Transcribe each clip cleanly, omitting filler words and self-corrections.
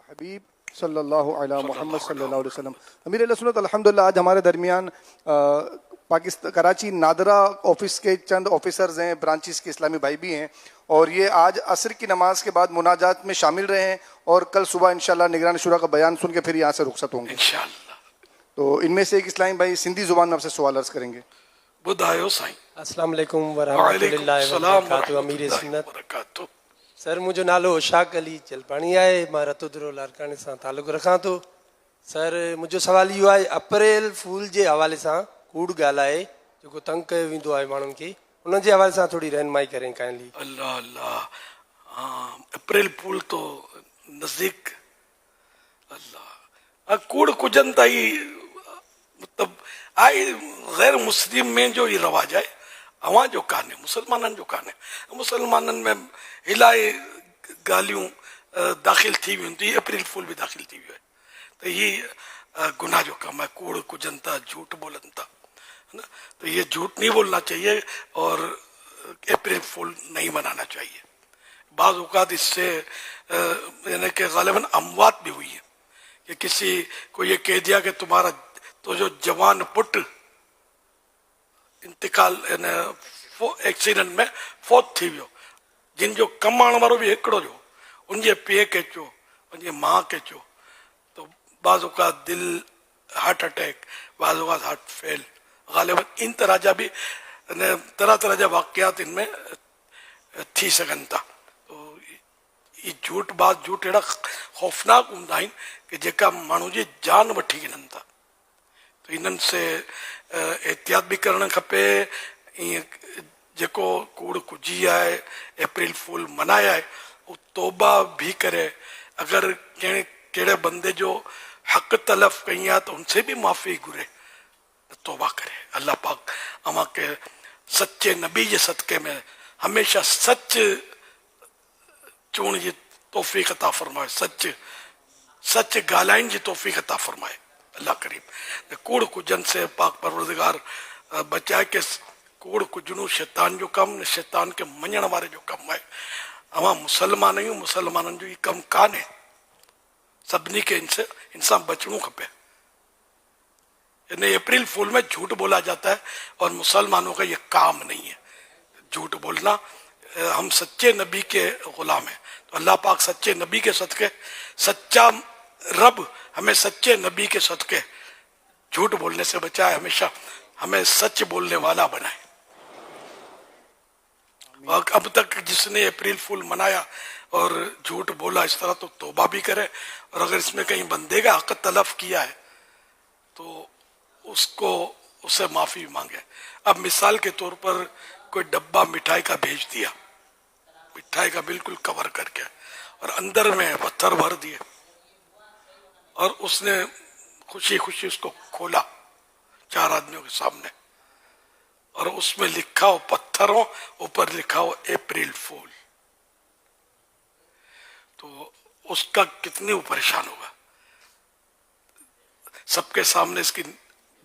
الحبیب صلی اللہ علیہ محمد صلی اللہ علیہ وسلم. امیر علیہ سنت الحمدللہ آج ہمارے درمیان پاکستان کراچی نادرہ آفس کے چند آفیسرز ہیں، برانچز کے اسلامی بھائی بھی ہیں، اور یہ آج عصر کی نماز کے بعد مناجات میں شامل رہے ہیں اور کل صبح انشاءاللہ نگران شورا کا بیان سن کے پھر یہاں سے رخصت ہوں گے انشاءاللہ. تو ان میں سے ایک اسلامی بھائی سندھی زبان میں آپ سے سوال عرض کریں گے. بدھایو سائیں. السلام علیکم ورحمۃ اللہ وبرکاتہ. امیر سنت وبرکاتہ. سر مجھو نالو اشاق علی جلپانی ہے، मां रतुद्रो लारकानी सां तालुक़ रखां थो. सर मुंहिंजो सवाल इहो आहे, अप्रैल फूल जे हवाले सां कूड़ ॻाल्हाए जेको तंग कयो वेंदो आहे माण्हुनि खे, उन जे हवाले सां थोरी रहनुमाई करें काइंडली. अल्लाह अल्लाह. हाँ, अप्रैल फूल तो नजदीक. अल्लाह कूड़ कुजन ताई मतलब आई गैर मुस्लिम में जो ये रवाज आहे अवां जो कान्हे, मुसलमाननि जो कान्हे. मुसलमाननि में इलाही ॻाल्हियूं दाख़िल थी वियूं, तो ये अप्रैल फूल भी दाख़िल थी वियो आहे. तो ये गुनाह जो कम है. कूड़ कुजन था, झूठ बोलन था, है ना. तो ये झूठ नहीं बोलना चाहिए और अप्रैल फूल नहीं मनाना चाहिए. बाज़ औक़ात इससे यानी कि ग़ालिबन अमवात भी हुई है कि किसी को ये कह दिया कि तुम्हारा तो जो जवान पुट इंतकाल एक्सीडेंट में फौत थी वियो. जिन जो कमाइण वारो बि हिकिड़ो जो, उनजे पीउ खे चयो, उनजे माउ खे चयो. तो बाज़ औक़ात दिल हार्ट अटैक, बाज़ औक़ात हार्ट फेल, ग़ालिबन इन तरह जा भी तरह तरह जा वाक़ियात इनमें थी सघनि था. तो ये झूठ बात झूठ अहिड़ा ख़ौफ़नाक हूंदा आहिनि कि जेका माण्हू जी जान वठी वञनि था. तो इन्हनि से एहतियात भी करणु खपे. ईअं जेको कूड़ कुजी आहे, अप्रैल फूल मनाया आहे, वो तौबा भी करे. अगर कहिड़े बंदे जो हक़ तलफ़ कई आहे तो उनसे भी माफ़ी घुरे, तौबा करे. अल्लाह पाक अवां के सच्चे नबी जे सदक़े में हमेशा सच चवण जी तौफ़ीक़ अता फ़रमाए, सच ॻाल्हाइण जी तौफ़ीक़ अता फ़रमाए. अल्लाह करीम कूड़ कुजन से पाक परवरदिगार बचाए के कूड़ कुजणो शैतान जो कम न शैतान के मञण वारे जो कम आहे. अवां मुसलमान आहियूं, मुसलमाननि जो ये कम कान्हे. सभिनी खे इनसां बचणो खपे. यानी अप्रैल फूल में झूठ बोला जाता है और मुसलमानों का ये काम नहीं है झूठ बोलना. हम सच्चे नबी के गुलाम हैं. तो अल्लाह पाक सच्चे नबी के सदक़े, सच्चा रब हमें सच्चे नबी के सदक़े झूठ बोलने से बचाए, हमेशा हमें सच बोलने वाला बनाए. अब तक जिसने अप्रैल फूल मनाया और झूठ बोला इस तरह, तो तौबा भी करे. और अगर इसमें कहीं बंदे का हक़ तलफ किया है तो उससे माफ़ी मांगे. अब मिसाल के तौर पर कोई डब्बा मिठाई का भेज दिया, मिठाई का बिल्कुल कवर करके, और अंदर में पत्थर भर दिए, और उसने खुशी खुशी उसको खोला 4 आदमियों के सामने, और उसमें लिखा हो पत्थरों ऊपर लिखा हो अप्रैल फूल. तो उसका कितनी परेशान होगा. सबके सामने इसकी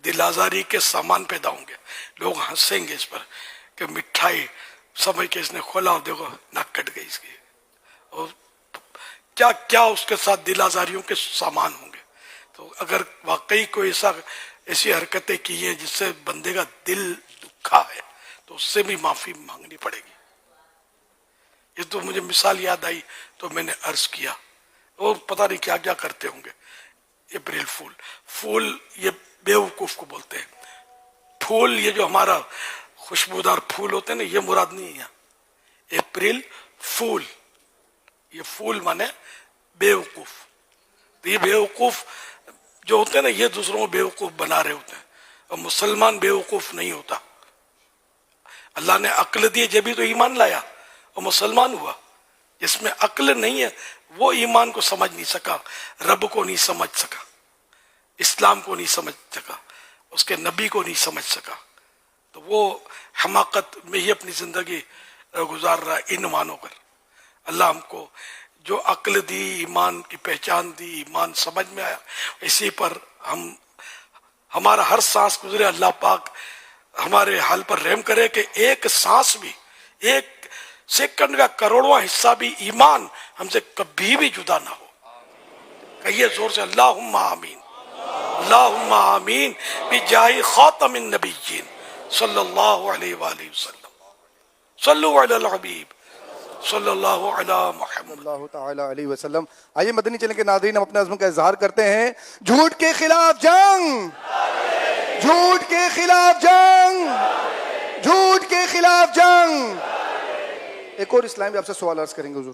दिल आजारी के सामान पैदा होंगे. लोग हंसेंगे इस पर कि मिठाई समझ के इसने खोला और देखो नाक कट गई इसकी, और क्या क्या उसके साथ दिल आजारियों के सामान होंगे. तो अगर वाकई कोई ऐसी हरकतें की हैं जिससे बंदे का दिल दुखा है, तो उससे भी माफ़ी मांगनी पड़ेगी. ये तो मुझे मिसाल याद आई तो मैंने अर्ज किया. और पता नहीं क्या क्या करते होंगे. अप्रैल फूल ये बेवकूफ़ को बोलते हैं. फूल ये जो हमारा खुशबूदार फूल होते हैं ना, ये मुराद नहीं है. अप्रैल फूल, ये फूल माने बेवकूफ़. तो ये बेवकूफ़ जो होते हैं ना, ये दूसरों को बेवकूफ़ बना रहे होते हैं. और मुसलमान बेवकूफ़ नहीं होता. अल्लाह ने अक्ल दी जब भी तो ईमान लाया और मुसलमान हुआ. जिसमें अक्ल नहीं है वो ईमान को समझ नहीं सका, रब को नहीं समझ सका, इस्लाम को नहीं समझ सका, उसके नबी को नहीं समझ सका. तो वो हमाकत में ही अपनी ज़िंदगी गुजार रहा है इन मानों पर. अल्लाह हमको जो अक्ल दी, ईमान की पहचान दी, ईमान समझ में आया, इसी पर हमारा हर सांस गुजरे. अल्लाह पाक हमारे हाल पर रहम करे कि एक सांस भी, एक सेकंड का करोड़वां हिस्सा भी ईमान हमसे कभी भी जुदा ना हो. کہیے زور سے اللہم آمین، اللہم آمین بجاہ خاتم النبیین صلی اللہ علیہ وآلہ وسلم۔ صلو علی الحبیب صلی اللہ علی محمد۔ اللہ تعالی علیہ وسلم۔ آئیے مدنی چینل کے ناظرین، ہم اپنے عزم کا اظہار کرتے ہیں، جھوٹ کے خلاف جنگ، جھوٹ کے خلاف جنگ، جھوٹ کے خلاف جنگ۔ ایک اور اسلام بھی آپ سے سوال عرض کریں گے حضور۔